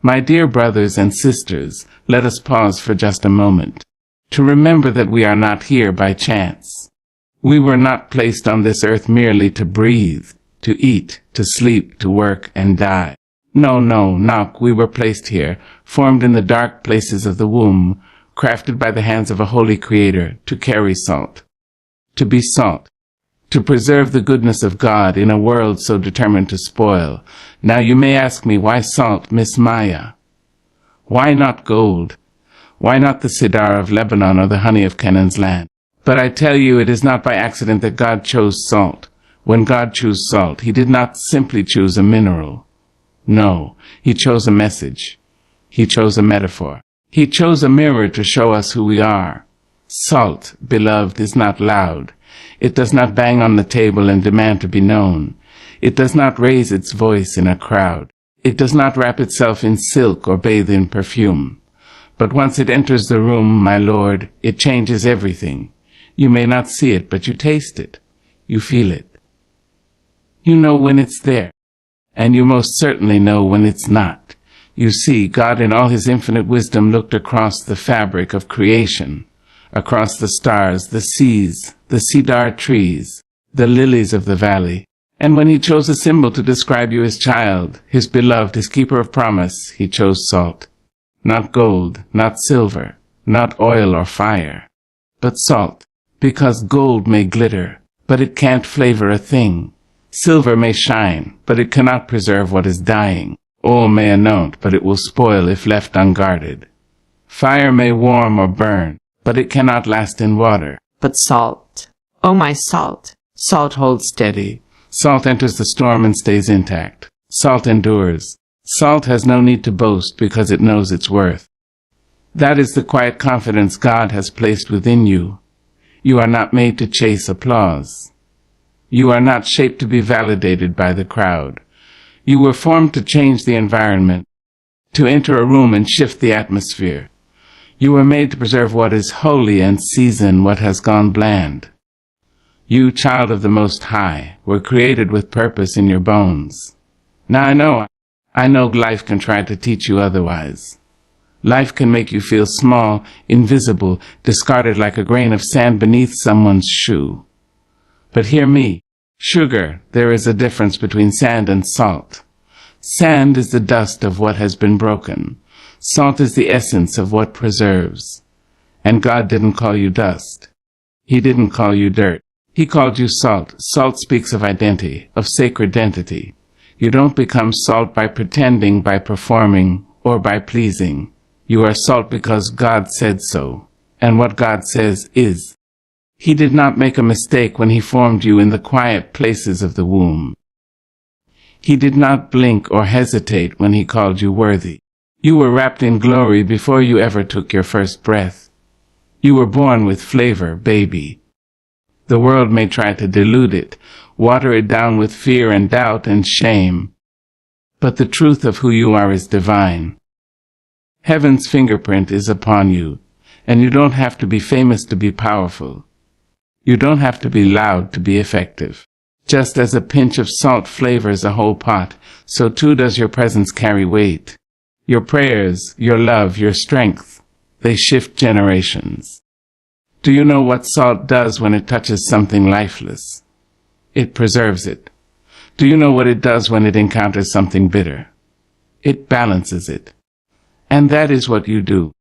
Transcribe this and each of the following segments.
My dear brothers and sisters, let us pause for just a moment to remember that we are not here by chance. We were not placed on this earth merely to breathe, to eat, to sleep, to work, and die. No, we were placed here, formed in the dark places of the womb, crafted by the hands of a holy Creator, to carry salt. To be salt. To preserve the goodness of God in a world so determined to spoil. Now you may ask me, why salt, Miss Maya? Why not gold? Why not the cedar of Lebanon or the honey of Canaan's land? But I tell you, it is not by accident that God chose salt. When God chose salt, he did not simply choose a mineral. No, he chose a message. He chose a metaphor. He chose a mirror to show us who we are. Salt, beloved, is not loud. It does not bang on the table and demand to be known. It does not raise its voice in a crowd. It does not wrap itself in silk or bathe in perfume. But once it enters the room, my Lord, it changes everything. You may not see it, but you taste it. You feel it. You know when it's there. And you most certainly know when it's not. You see, God in all his infinite wisdom looked across the fabric of creation, across the stars, the seas, the cedar trees, the lilies of the valley. And when he chose a symbol to describe you as child, his beloved, his keeper of promise, he chose salt. Not gold, not silver, not oil or fire, but salt. Because gold may glitter, but it can't flavor a thing. Silver may shine, but it cannot preserve what is dying. Oil may anoint, but it will spoil if left unguarded. Fire may warm or burn, but it cannot last in water. But salt, oh my salt, salt holds Steady. Salt enters the storm and stays intact. Salt endures. Salt has no need to boast because it knows its worth. That is the quiet confidence God has placed within you. You are not made to chase applause. You are not shaped to be validated by the crowd. You were formed to change the environment, to enter a room and shift the atmosphere. You were made to preserve what is holy and season what has gone bland. You, child of the Most High, were created with purpose in your bones. Now I know life can try to teach you otherwise. Life can make you feel small, invisible, discarded like a grain of sand beneath someone's shoe. But hear me. Sugar, there is a difference between sand and salt. Sand is the dust of what has been broken. Salt is the essence of what preserves. And God didn't call you dust. He didn't call you dirt. He called you salt. Salt speaks of identity, of sacred identity. You don't become salt by pretending, by performing, or by pleasing. You are salt because God said so, and what God says is. He did not make a mistake when he formed you in the quiet places of the womb. He did not blink or hesitate when he called you worthy. You were wrapped in glory before you ever took your first breath. You were born with flavor, baby. The world may try to dilute it, water it down with fear and doubt and shame. But the truth of who you are is divine. Heaven's fingerprint is upon you, and you don't have to be famous to be powerful. You don't have to be loud to be effective. Just as a pinch of salt flavors a whole pot, so too does your presence carry weight. Your prayers, your love, your strength, they shift generations. Do you know what salt does when it touches something lifeless? It preserves it. Do you know what it does when it encounters something bitter? It balances it. And that is what you do.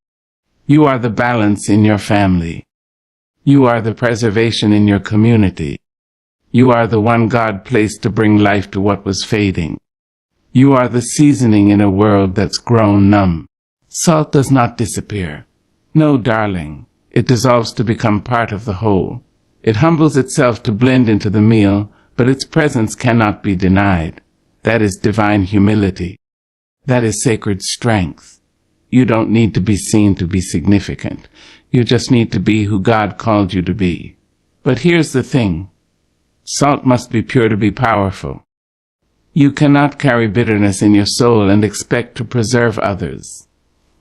You are the balance in your family. You are the preservation in your community. You are the one God placed to bring life to what was fading. You are the seasoning in a world that's grown numb. Salt does not disappear. No, darling. It dissolves to become part of the whole. It humbles itself to blend into the meal, but its presence cannot be denied. That is divine humility. That is sacred strength. You don't need to be seen to be significant. You just need to be who God called you to be. But here's the thing. Salt must be pure to be powerful. You cannot carry bitterness in your soul and expect to preserve others.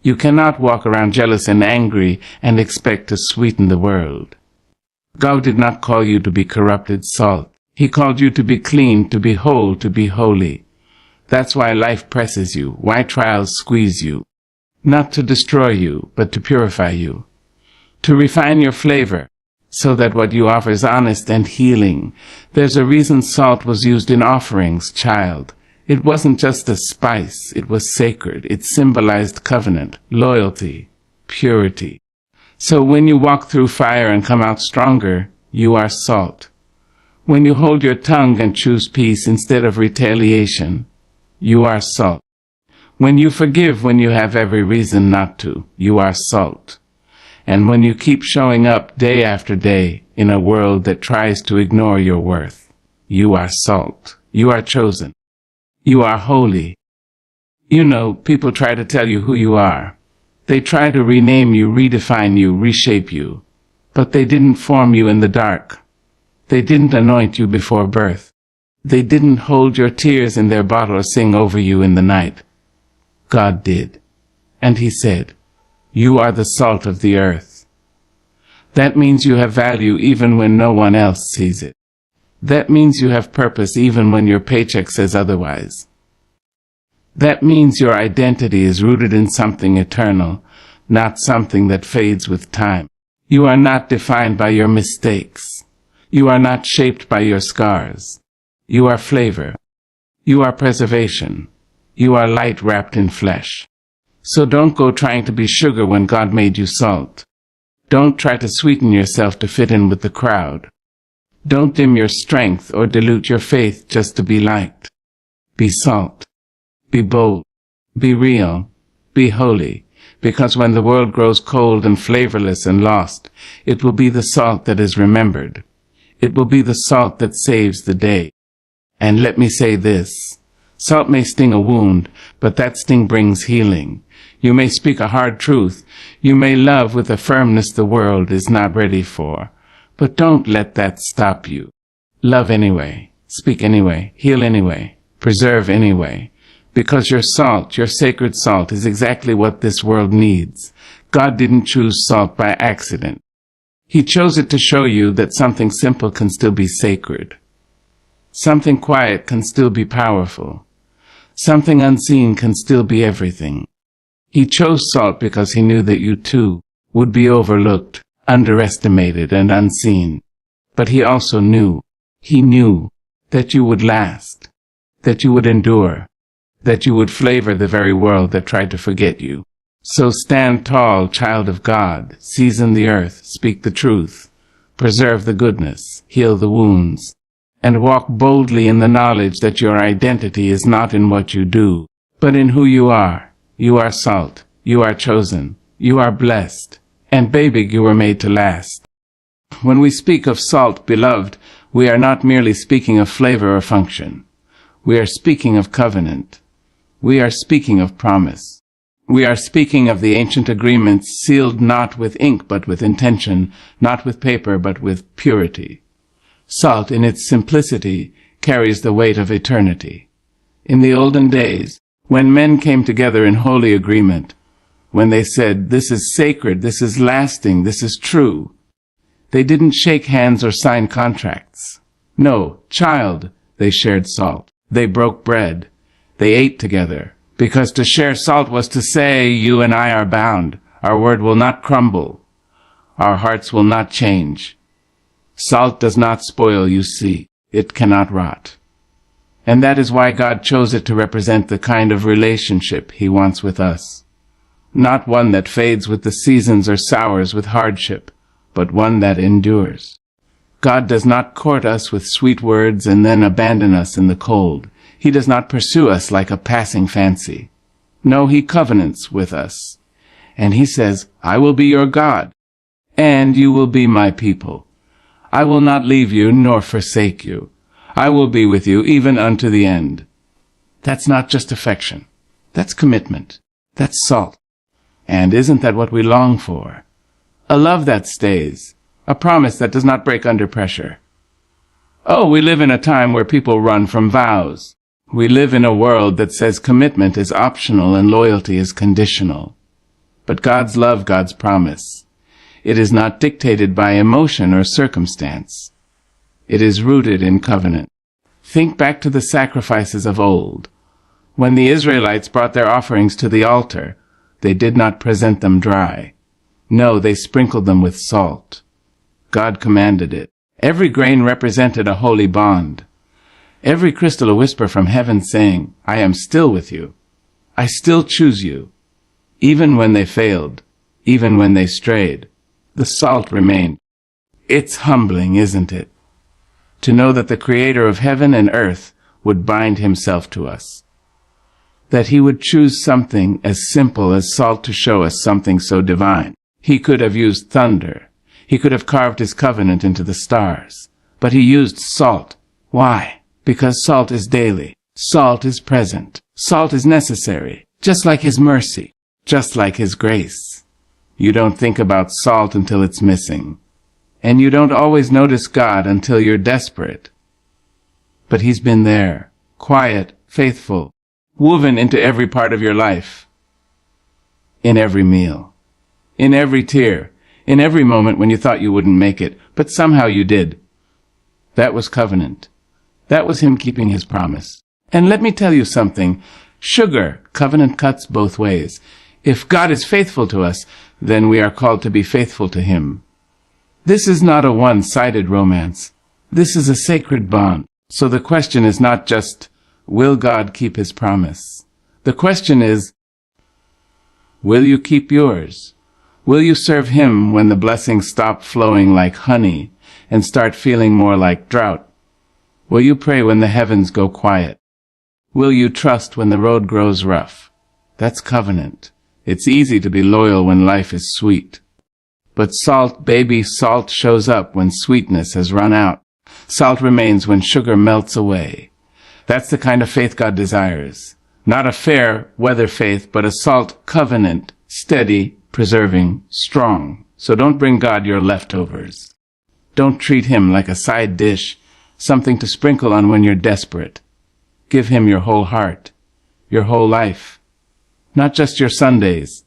You cannot walk around jealous and angry and expect to sweeten the world. God did not call you to be corrupted salt. He called you to be clean, to be whole, to be holy. That's why life presses you, why trials squeeze you. Not to destroy you, but to purify you. To refine your flavor, so that what you offer is honest and healing. There's a reason salt was used in offerings, child. It wasn't just a spice, it was sacred. It symbolized covenant, loyalty, purity. So when you walk through fire and come out stronger, you are salt. When you hold your tongue and choose peace instead of retaliation, you are salt. When you forgive when you have every reason not to, you are salt. And when you keep showing up day after day in a world that tries to ignore your worth, you are salt. You are chosen. You are holy. You know, people try to tell you who you are. They try to rename you, redefine you, reshape you. But they didn't form you in the dark. They didn't anoint you before birth. They didn't hold your tears in their bottle or sing over you in the night. God did. And he said, "You are the salt of the earth." That means you have value even when no one else sees it. That means you have purpose even when your paycheck says otherwise. That means your identity is rooted in something eternal, not something that fades with time. You are not defined by your mistakes. You are not shaped by your scars. You are flavor. You are preservation. You are light wrapped in flesh. So don't go trying to be sugar when God made you salt. Don't try to sweeten yourself to fit in with the crowd. Don't dim your strength or dilute your faith just to be liked. Be salt. Be bold. Be real. Be holy. Because when the world grows cold and flavorless and lost, it will be the salt that is remembered. It will be the salt that saves the day. And let me say this. Salt may sting a wound, but that sting brings healing. You may speak a hard truth. You may love with a firmness the world is not ready for. But don't let that stop you. Love anyway. Speak anyway. Heal anyway. Preserve anyway. Because your salt, your sacred salt, is exactly what this world needs. God didn't choose salt by accident. He chose it to show you that something simple can still be sacred. Something quiet can still be powerful. Something unseen can still be everything. He chose salt because he knew that you too would be overlooked, underestimated, and unseen. But he also knew, that you would last, that you would endure, that you would flavor the very world that tried to forget you. So stand tall, child of God, season the earth, speak the truth, preserve the goodness, heal the wounds, and walk boldly in the knowledge that your identity is not in what you do, but in who you are. You are salt, you are chosen, you are blessed, and baby, you were made to last. When we speak of salt, beloved, we are not merely speaking of flavor or function. We are speaking of covenant. We are speaking of promise. We are speaking of the ancient agreements sealed not with ink but with intention, not with paper but with purity. Salt, in its simplicity, carries the weight of eternity. In the olden days, when men came together in holy agreement, when they said, "This is sacred, this is lasting, this is true," they didn't shake hands or sign contracts. No, child, they shared salt. They broke bread. They ate together. Because to share salt was to say, you and I are bound. Our word will not crumble. Our hearts will not change. Salt does not spoil, you see. It cannot rot. And that is why God chose it to represent the kind of relationship he wants with us. Not one that fades with the seasons or sours with hardship, but one that endures. God does not court us with sweet words and then abandon us in the cold. He does not pursue us like a passing fancy. No, he covenants with us. And he says, "I will be your God, and you will be my people. I will not leave you nor forsake you. I will be with you even unto the end." That's not just affection. That's commitment. That's salt. And isn't that what we long for? A love that stays. A promise that does not break under pressure. Oh, we live in a time where people run from vows. We live in a world that says commitment is optional and loyalty is conditional. But God's love, God's promise, it is not dictated by emotion or circumstance. It is rooted in covenant. Think back to the sacrifices of old. When the Israelites brought their offerings to the altar, they did not present them dry. No, they sprinkled them with salt. God commanded it. Every grain represented a holy bond. Every crystal a whisper from heaven saying, I am still with you. I still choose you. Even when they failed, even when they strayed, the salt remained. It's humbling, isn't it? To know that the Creator of heaven and earth would bind himself to us. That he would choose something as simple as salt to show us something so divine. He could have used thunder. He could have carved his covenant into the stars. But he used salt. Why? Because salt is daily. Salt is present. Salt is necessary. Just like his mercy. Just like his grace. You don't think about salt until it's missing. And you don't always notice God until you're desperate. But he's been there, quiet, faithful, woven into every part of your life. In every meal. In every tear. In every moment when you thought you wouldn't make it, but somehow you did. That was covenant. That was him keeping his promise. And let me tell you something. Sugar, covenant cuts both ways. If God is faithful to us, then we are called to be faithful to him. This is not a one-sided romance. This is a sacred bond. So the question is not just, will God keep his promise? The question is, will you keep yours? Will you serve him when the blessings stop flowing like honey and start feeling more like drought? Will you pray when the heavens go quiet? Will you trust when the road grows rough? That's covenant. It's easy to be loyal when life is sweet. But salt, baby, salt shows up when sweetness has run out. Salt remains when sugar melts away. That's the kind of faith God desires. Not a fair weather faith, but a salt covenant, steady, preserving, strong. So don't bring God your leftovers. Don't treat him like a side dish, something to sprinkle on when you're desperate. Give him your whole heart, your whole life. Not just your Sundays,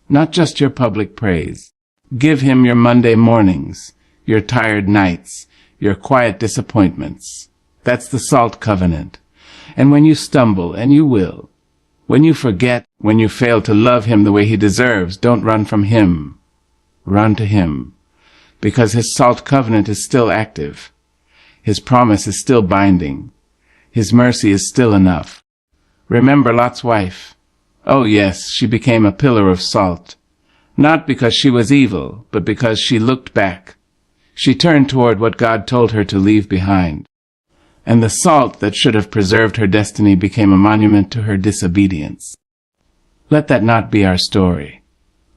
not just your public praise. Give him your Monday mornings, your tired nights, your quiet disappointments. That's the salt covenant. And when you stumble, and you will, when you forget, when you fail to love him the way he deserves, don't run from him. Run to him. Because his salt covenant is still active. His promise is still binding. His mercy is still enough. Remember Lot's wife. Oh yes, she became a pillar of salt. Not because she was evil, but because she looked back. She turned toward what God told her to leave behind. And the salt that should have preserved her destiny became a monument to her disobedience. Let that not be our story.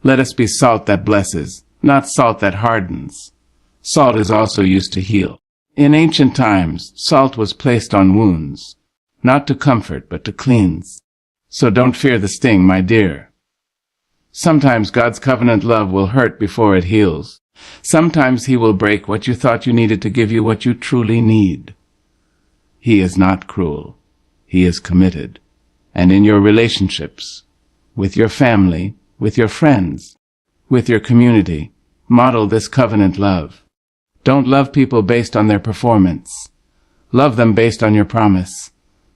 Let us be salt that blesses, not salt that hardens. Salt is also used to heal. In ancient times, salt was placed on wounds, not to comfort, but to cleanse. So don't fear the sting, my dear. Sometimes God's covenant love will hurt before it heals. Sometimes he will break what you thought you needed to give you what you truly need. He is not cruel. He is committed. And in your relationships, with your family, with your friends, with your community, model this covenant love. Don't love people based on their performance. Love them based on your promise.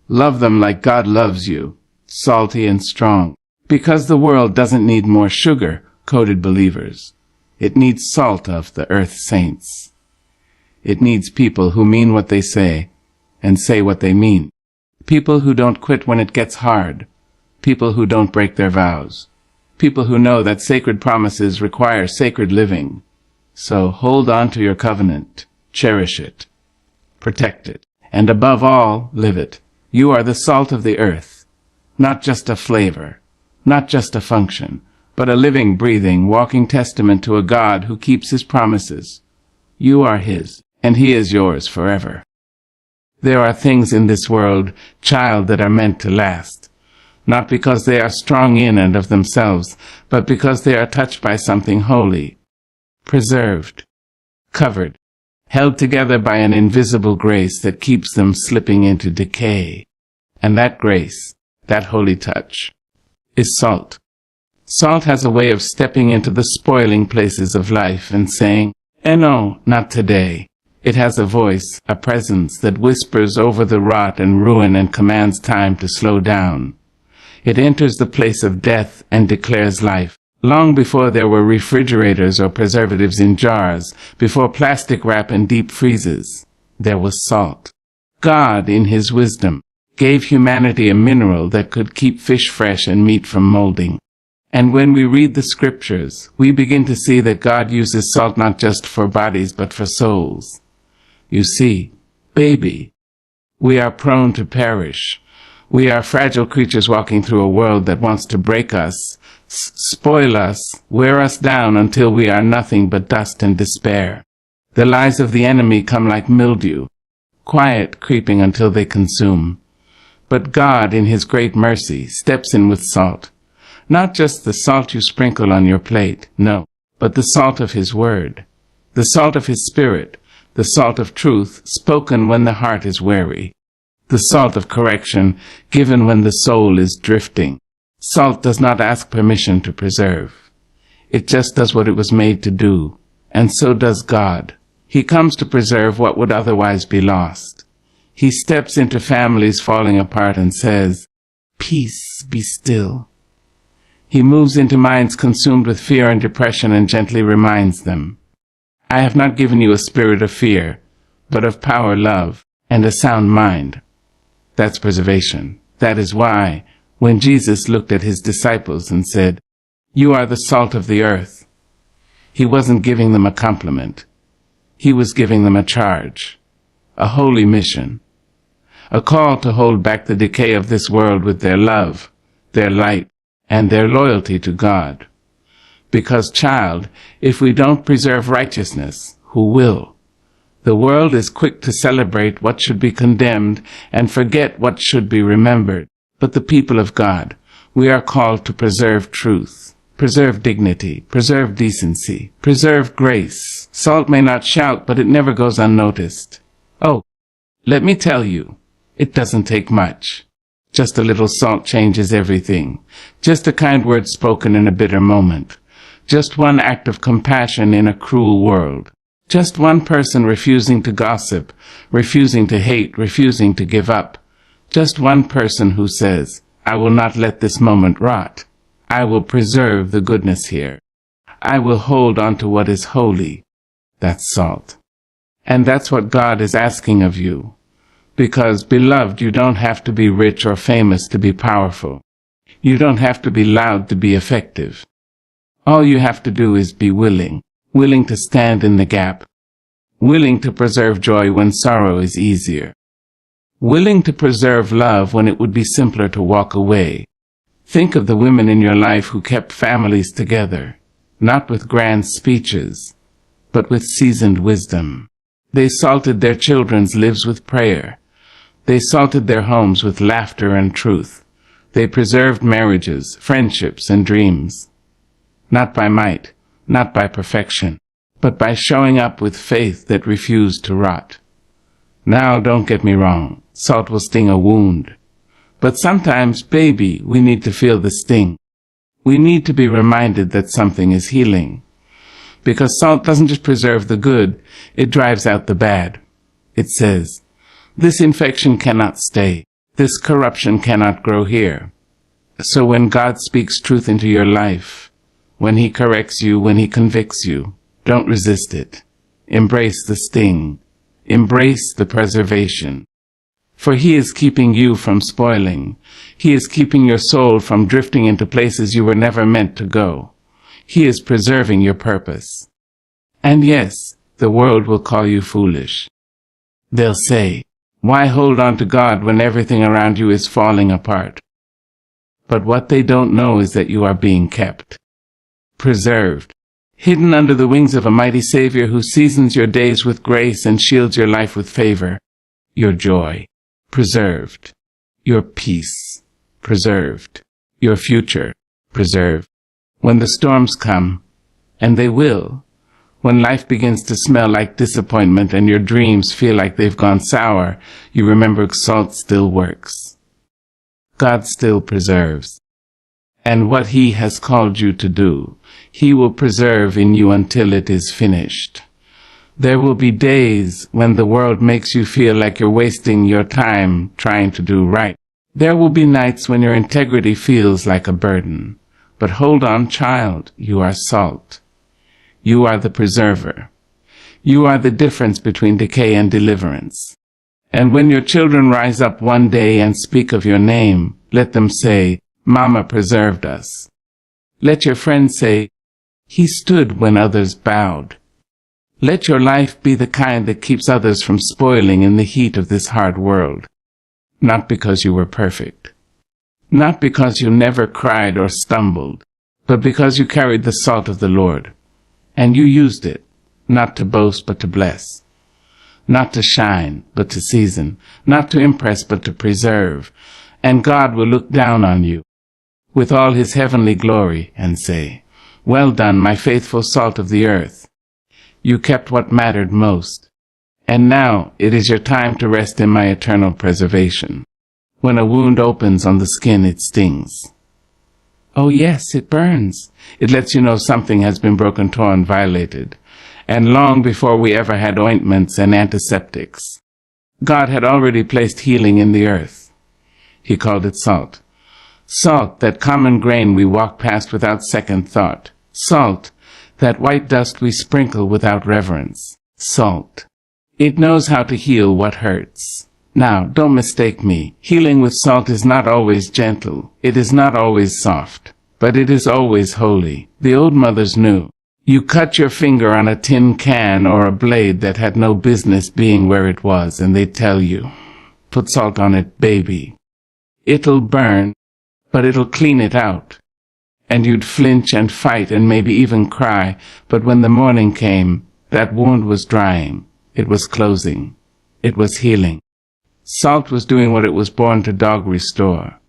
Love them like God loves you, salty and strong. Because the world doesn't need more sugar-coated believers. It needs salt of the earth saints. It needs people who mean what they say and say what they mean. People who don't quit when it gets hard. People who don't break their vows. People who know that sacred promises require sacred living. So hold on to your covenant. Cherish it. Protect it. And above all, live it. You are the salt of the earth. Not just a flavor. Not just a function, but a living, breathing, walking testament to a God who keeps his promises. You are his, and he is yours forever. There are things in this world, child, that are meant to last, not because they are strong in and of themselves, but because they are touched by something holy, preserved, covered, held together by an invisible grace that keeps them slipping into decay. And that grace, that holy touch, is salt. Salt has a way of stepping into the spoiling places of life and saying, "Eh no, not today. It has a voice, a presence that whispers over the rot and ruin and commands time to slow down. It enters the place of death and declares life. Long before there were refrigerators or preservatives in jars, before plastic wrap and deep freezes, there was salt. God, in His wisdom, gave humanity a mineral that could keep fish fresh and meat from molding. And when we read the scriptures, we begin to see that God uses salt not just for bodies but for souls. You see, baby, we are prone to perish. We are fragile creatures walking through a world that wants to break us, spoil us, wear us down until we are nothing but dust and despair. The lies of the enemy come like mildew, quiet, creeping until they consume. But God, in His great mercy, steps in with salt. Not just the salt you sprinkle on your plate, no, but the salt of His word, the salt of His Spirit, the salt of truth spoken when the heart is weary, the salt of correction given when the soul is drifting. Salt does not ask permission to preserve. It just does what it was made to do, and so does God. He comes to preserve what would otherwise be lost. He steps into families falling apart and says, "Peace, be still." He moves into minds consumed with fear and depression and gently reminds them, "I have not given you a spirit of fear, but of power, love, and a sound mind." That's preservation. That is why, when Jesus looked at His disciples and said, "You are the salt of the earth," He wasn't giving them a compliment. He was giving them a charge, a holy mission, a call to hold back the decay of this world with their love, their light, and their loyalty to God. Because, child, if we don't preserve righteousness, who will? The world is quick to celebrate what should be condemned and forget what should be remembered. But the people of God, we are called to preserve truth, preserve dignity, preserve decency, preserve grace. Salt may not shout, but it never goes unnoticed. Oh, let me tell you, it doesn't take much. Just a little salt changes everything. Just a kind word spoken in a bitter moment. Just one act of compassion in a cruel world. Just one person refusing to gossip, refusing to hate, refusing to give up. Just one person who says, "I will not let this moment rot. I will preserve the goodness here. I will hold on to what is holy." That's salt. And that's what God is asking of you. Because, beloved, you don't have to be rich or famous to be powerful. You don't have to be loud to be effective. All you have to do is be willing to stand in the gap, willing to preserve joy when sorrow is easier, willing to preserve love when it would be simpler to walk away. Think of the women in your life who kept families together, not with grand speeches, but with seasoned wisdom. They salted their children's lives with prayer. They salted their homes with laughter and truth. They preserved marriages, friendships, and dreams. Not by might, not by perfection, but by showing up with faith that refused to rot. Now, don't get me wrong, salt will sting a wound. But sometimes, baby, we need to feel the sting. We need to be reminded that something is healing. Because salt doesn't just preserve the good, it drives out the bad. It says, "This infection cannot stay. This corruption cannot grow here." So when God speaks truth into your life, when He corrects you, when He convicts you, don't resist it. Embrace the sting. Embrace the preservation. For He is keeping you from spoiling. He is keeping your soul from drifting into places you were never meant to go. He is preserving your purpose. And yes, the world will call you foolish. They'll say, "Why hold on to God when everything around you is falling apart?" But what they don't know is that you are being kept, preserved, hidden under the wings of a mighty Savior who seasons your days with grace and shields your life with favor. Your joy, preserved. Your peace, preserved. Your future, preserved. When the storms come, and they will, when life begins to smell like disappointment and your dreams feel like they've gone sour, you remember salt still works. God still preserves. And what He has called you to do, He will preserve in you until it is finished. There will be days when the world makes you feel like you're wasting your time trying to do right. There will be nights when your integrity feels like a burden. But hold on, child, you are salt. You are the preserver. You are the difference between decay and deliverance. And when your children rise up one day and speak of your name, let them say, Mama preserved us. Let your friends say, he stood when others bowed. Let your life be the kind that keeps others from spoiling in the heat of this hard world. Not because you were perfect. Not because you never cried or stumbled, but because you carried the salt of the Lord. And you used it, not to boast but to bless. Not to shine, but to season. Not to impress, but to preserve. And God will look down on you with all his heavenly glory and say, well done, my faithful salt of the earth. You kept what mattered most. And now it is your time to rest in my eternal preservation. When a wound opens on the skin, it stings. Oh yes, it burns. It lets you know something has been broken, torn, violated. And long before we ever had ointments and antiseptics, God had already placed healing in the earth. He called it salt. Salt, that common grain we walk past without second thought. Salt, that white dust we sprinkle without reverence. Salt. It knows how to heal what hurts. Now, don't mistake me. Healing with salt is not always gentle. It is not always soft. But it is always holy. The old mothers knew. You cut your finger on a tin can or a blade that had no business being where it was, and they tell you, put salt on it, baby. It'll burn, but it'll clean it out. And you'd flinch and fight and maybe even cry, but when the morning came, that wound was drying. It was closing. It was healing. Salt was doing what it was born to dog restore.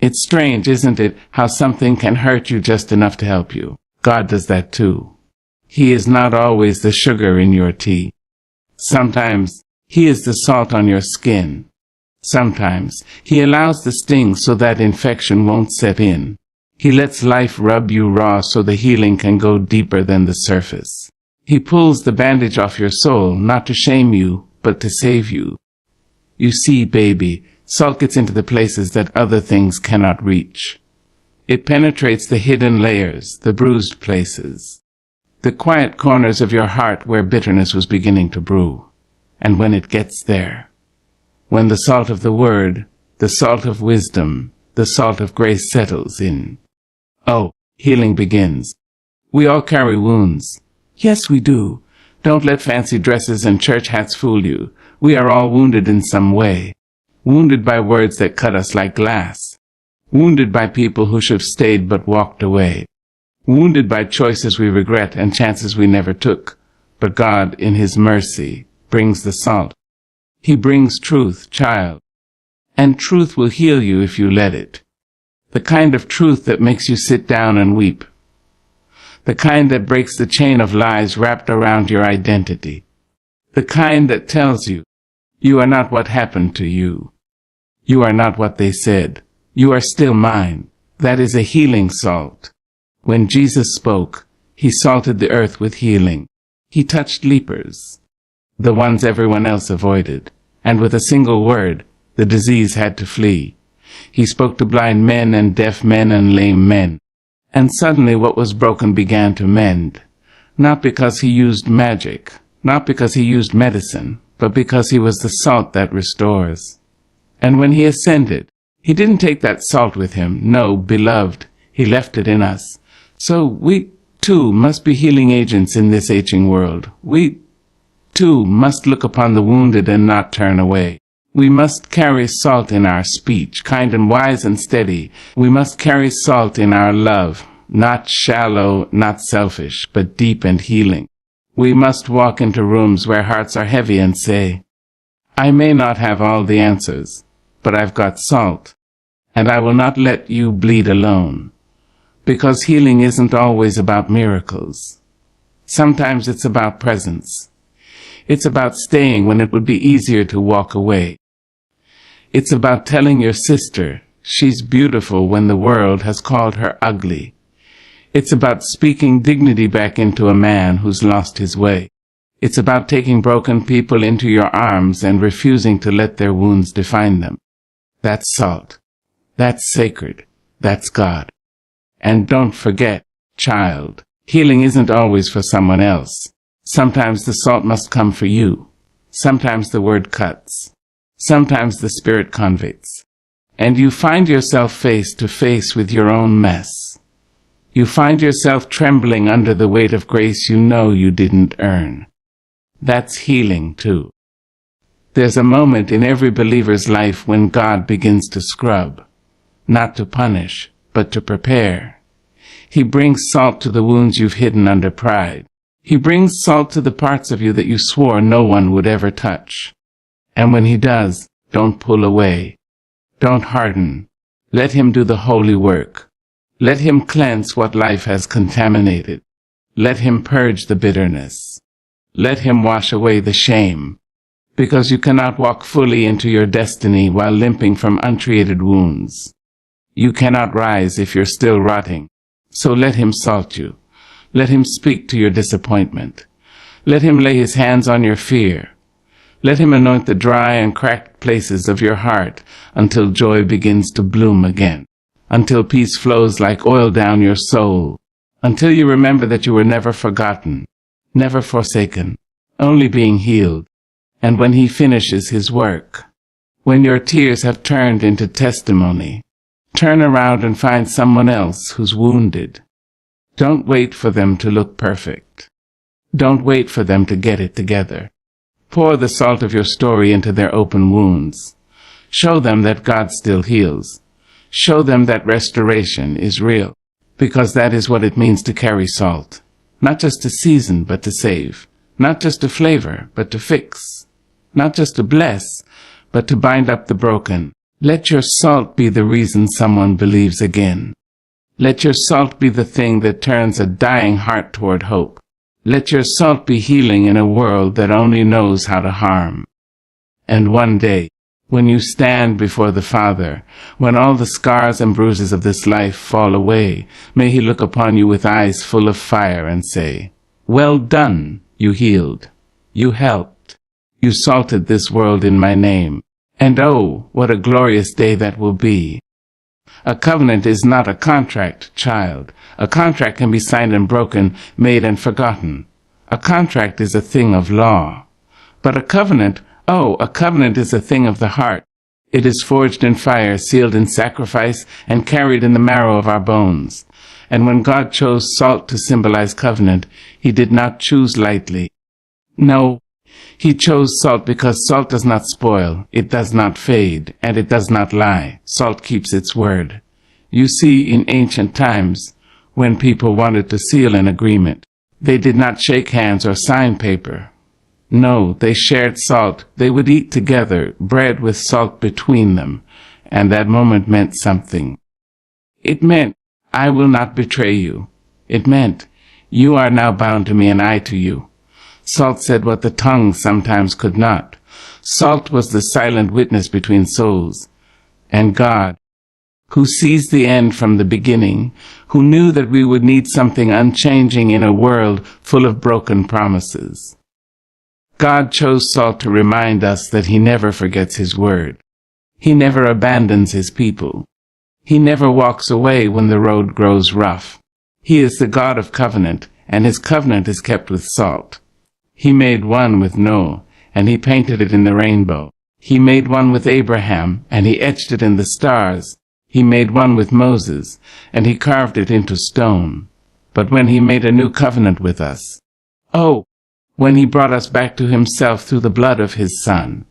It's strange, isn't it, how something can hurt you just enough to help you. God does that too. He is not always the sugar in your tea. Sometimes he is the salt on your skin. Sometimes he allows the sting so that infection won't set in. He lets life rub you raw so the healing can go deeper than the surface. He pulls the bandage off your soul, not to shame you, but to save you. You see, baby, salt gets into the places that other things cannot reach. It penetrates the hidden layers, the bruised places, the quiet corners of your heart where bitterness was beginning to brew. And when it gets there, when the salt of the word, the salt of wisdom, the salt of grace settles in, oh, healing begins. We all carry wounds. Yes, we do. Don't let fancy dresses and church hats fool you. We are all wounded in some way. Wounded by words that cut us like glass. Wounded by people who should have stayed but walked away. Wounded by choices we regret and chances we never took. But God, in his mercy, brings the salt. He brings truth, child. And truth will heal you if you let it. The kind of truth that makes you sit down and weep. The kind that breaks the chain of lies wrapped around your identity. The kind that tells you, you are not what happened to you. You are not what they said. You are still mine. That is a healing salt. When Jesus spoke, he salted the earth with healing. He touched lepers, the ones everyone else avoided, and with a single word, the disease had to flee. He spoke to blind men and deaf men and lame men. And suddenly what was broken began to mend. Not because he used magic, not because he used medicine, but because he was the salt that restores. And when he ascended, he didn't take that salt with him. No, beloved, he left it in us. So we, too, must be healing agents in this aging world. We, too, must look upon the wounded and not turn away. We must carry salt in our speech, kind and wise and steady. We must carry salt in our love, not shallow, not selfish, but deep and healing. We must walk into rooms where hearts are heavy and say, I may not have all the answers, but I've got salt, and I will not let you bleed alone. Because healing isn't always about miracles. Sometimes it's about presence. It's about staying when it would be easier to walk away. It's about telling your sister she's beautiful when the world has called her ugly. It's about speaking dignity back into a man who's lost his way. It's about taking broken people into your arms and refusing to let their wounds define them. That's salt. That's sacred. That's God. And don't forget, child, healing isn't always for someone else. Sometimes the salt must come for you. Sometimes the word cuts. Sometimes the spirit convicts. And you find yourself face to face with your own mess. You find yourself trembling under the weight of grace you know you didn't earn. That's healing too. There's a moment in every believer's life when God begins to scrub, not to punish, but to prepare. He brings salt to the wounds you've hidden under pride. He brings salt to the parts of you that you swore no one would ever touch. And when he does, don't pull away. Don't harden. Let him do the holy work. Let him cleanse what life has contaminated. Let him purge the bitterness. Let him wash away the shame. Because you cannot walk fully into your destiny while limping from untreated wounds. You cannot rise if you're still rotting. So let him salt you. Let him speak to your disappointment. Let him lay his hands on your fear. Let him anoint the dry and cracked places of your heart until joy begins to bloom again, until peace flows like oil down your soul, until you remember that you were never forgotten, never forsaken, only being healed. And when he finishes his work, when your tears have turned into testimony, turn around and find someone else who's wounded. Don't wait for them to look perfect. Don't wait for them to get it together. Pour the salt of your story into their open wounds. Show them that God still heals. Show them that restoration is real, because that is what it means to carry salt. Not just to season, but to save. Not just to flavor, but to fix. Not just to bless, but to bind up the broken. Let your salt be the reason someone believes again. Let your salt be the thing that turns a dying heart toward hope. Let your salt be healing in a world that only knows how to harm. And one day, when you stand before the Father, when all the scars and bruises of this life fall away, may he look upon you with eyes full of fire and say, "Well done, you healed. You helped. You salted this world in my name. And oh, what a glorious day that will be." A covenant is not a contract, child. A contract can be signed and broken, made and forgotten. A contract is a thing of law. But a covenant is a thing of the heart. It is forged in fire, sealed in sacrifice, and carried in the marrow of our bones. And when God chose salt to symbolize covenant, he did not choose lightly. No, he chose salt because salt does not spoil, it does not fade, and it does not lie. Salt keeps its word. You see, in ancient times, when people wanted to seal an agreement, they did not shake hands or sign paper. No, they shared salt. They would eat together, bread with salt between them, and that moment meant something. It meant, I will not betray you. It meant, you are now bound to me and I to you. Salt said what the tongue sometimes could not. Salt was the silent witness between souls. And God, who sees the end from the beginning, who knew that we would need something unchanging in a world full of broken promises. God chose salt to remind us that he never forgets his word. He never abandons his people. He never walks away when the road grows rough. He is the God of covenant, and his covenant is kept with salt. He made one with Noah, and he painted it in the rainbow. He made one with Abraham, and he etched it in the stars. He made one with Moses, and he carved it into stone. But when he made a new covenant with us, when he brought us back to himself through the blood of his Son,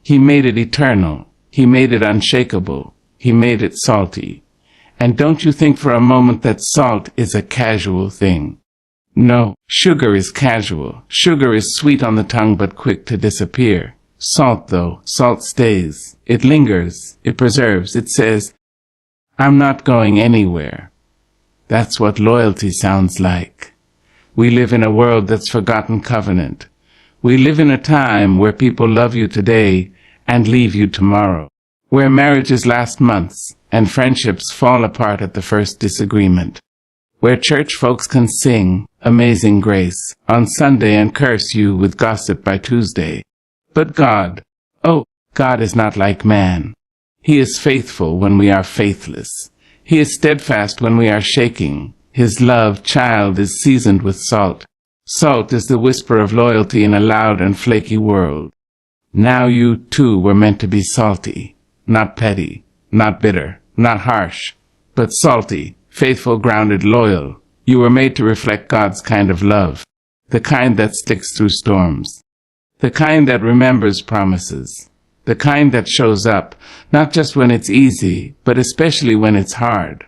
he made it eternal. He made it unshakable. He made it salty. And don't you think for a moment that salt is a casual thing. No, sugar is casual. Sugar is sweet on the tongue but quick to disappear. Salt, though, salt stays. It lingers. It preserves. It says, I'm not going anywhere. That's what loyalty sounds like. We live in a world that's forgotten covenant. We live in a time where people love you today and leave you tomorrow, where marriages last months and friendships fall apart at the first disagreement. where church folks can sing Amazing Grace on Sunday and curse you with gossip by Tuesday. But God, oh, God is not like man. He is faithful when we are faithless. He is steadfast when we are shaking. His love, child, is seasoned with salt. Salt is the whisper of loyalty in a loud and flaky world. Now you, too, were meant to be salty, not petty, not bitter, not harsh, but salty, faithful, grounded, loyal. You were made to reflect God's kind of love, the kind that sticks through storms, the kind that remembers promises, the kind that shows up, not just when it's easy, but especially when it's hard.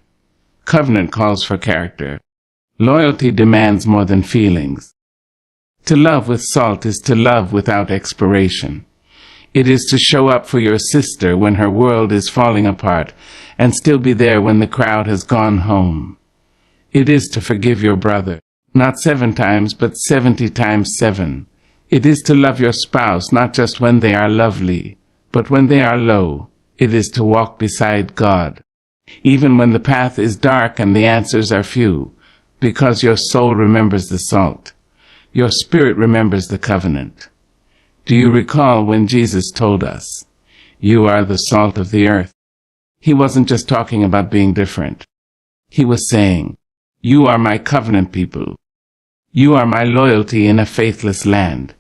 Covenant calls for character. Loyalty demands more than feelings. To love with salt is to love without expiration. It is to show up for your sister when her world is falling apart and still be there when the crowd has gone home. It is to forgive your brother, not 7 times, but 70 times 7. It is to love your spouse, not just when they are lovely, but when they are low. It is to walk beside God, even when the path is dark and the answers are few, because your soul remembers the salt. Your spirit remembers the covenant. Do you recall when Jesus told us, "You are the salt of the earth"? He wasn't just talking about being different. He was saying, "You are my covenant people. You are my loyalty in a faithless land.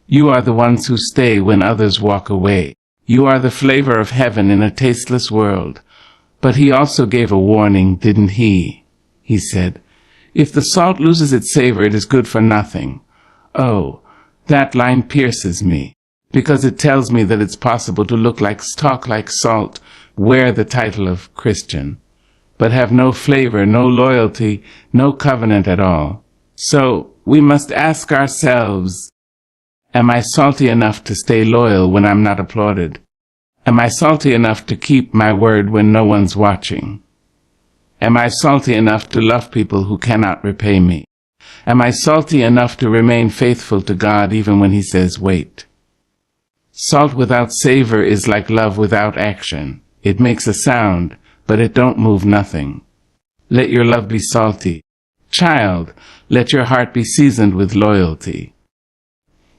You are the ones who stay when others walk away. You are the flavor of heaven in a tasteless world." But he also gave a warning, didn't he? He said, "If the salt loses its savor, it is good for nothing." Oh, that line pierces me, because it tells me that it's possible to talk like salt, wear the title of Christian, but have no flavor, no loyalty, no covenant at all. So we must ask ourselves, am I salty enough to stay loyal when I'm not applauded? Am I salty enough to keep my word when no one's watching? Am I salty enough to love people who cannot repay me? Am I salty enough to remain faithful to God even when He says wait? Salt without savor is like love without action. It makes a sound, but it don't move nothing. Let your love be salty. Child, let your heart be seasoned with loyalty.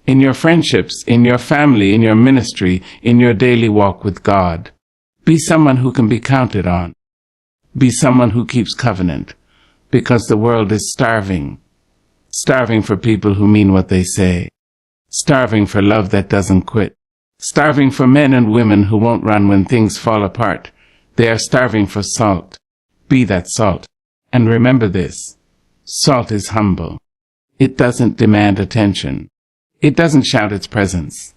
In your friendships, in your family, in your ministry, in your daily walk with God, be someone who can be counted on. Be someone who keeps covenant, because the world is starving. Starving for people who mean what they say. Starving for love that doesn't quit. Starving for men and women who won't run when things fall apart. They are starving for salt. Be that salt. And remember this. Salt is humble. It doesn't demand attention. It doesn't shout its presence.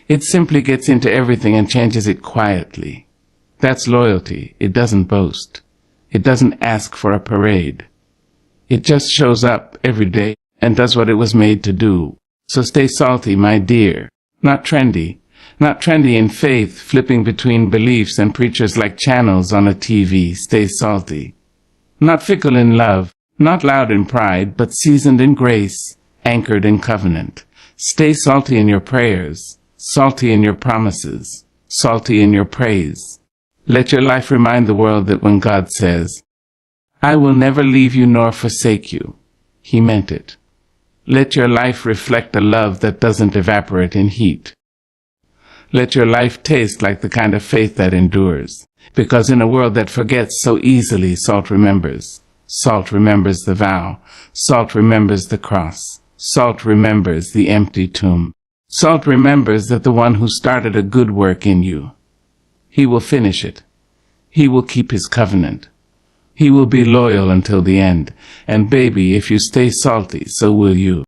It simply gets into everything and changes it quietly. That's loyalty. It doesn't boast. It doesn't ask for a parade. It just shows up every day and does what it was made to do. So stay salty, my dear. Not trendy. Not trendy in faith, flipping between beliefs and preachers like channels on a TV. Stay salty. Not fickle in love. Not loud in pride, but seasoned in grace, anchored in covenant. Stay salty in your prayers, salty in your promises, salty in your praise. Let your life remind the world that when God says, "I will never leave you nor forsake you," He meant it. Let your life reflect a love that doesn't evaporate in heat. Let your life taste like the kind of faith that endures, because in a world that forgets so easily, salt remembers. Salt remembers the vow. Salt remembers the cross. Salt remembers the empty tomb. Salt remembers that the one who started a good work in you, He will finish it. He will keep His covenant. He will be loyal until the end. And baby, if you stay salty, so will you.